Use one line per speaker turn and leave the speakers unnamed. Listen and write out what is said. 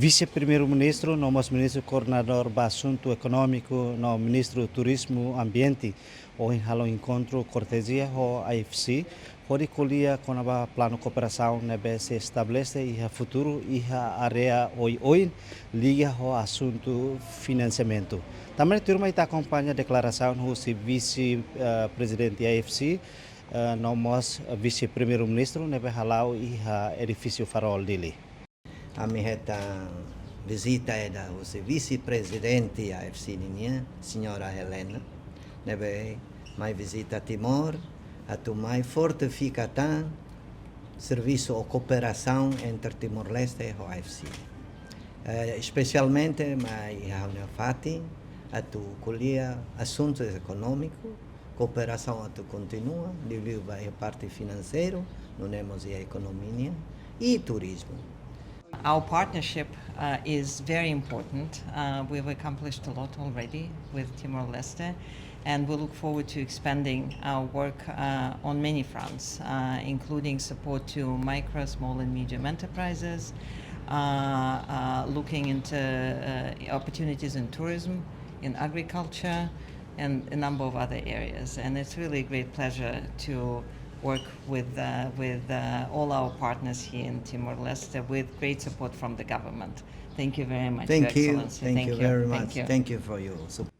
vice-primeiro-ministro, nosso ministro coordenador do assunto econômico, no ministro do turismo ambiente, o encontro cortesia o IFC, onde colia com o plano de cooperação nebe se estabelece e a futuro e a área oioin liga o assunto financiamento. Também turma está acompanha a declaração do vice-presidente da IFC, nosso vice-primeiro-ministro nebe halau e a edifício farol dele.
A minha visita é da vice-presidente da IFC, senhora Helena. Nebe mais visita a Timor, a tomar fortificação, serviço ou cooperação entre Timor Leste e o IFC. Especialmente mais a Fati, a tu colher assuntos econômicos, cooperação a tu continua, devido à parte financeira, não temos a economia e turismo.
Our partnership is very important. We've accomplished a lot already with Timor Leste, and we look forward to expanding our work on many fronts, including support to micro, small and medium enterprises, looking into opportunities in tourism, in agriculture, and a number of other areas. And it's really a great pleasure to work with all our partners here in Timor Leste with great support from the government. Thank you very much, Your Excellency.
Thank you very much. Thank you for your support.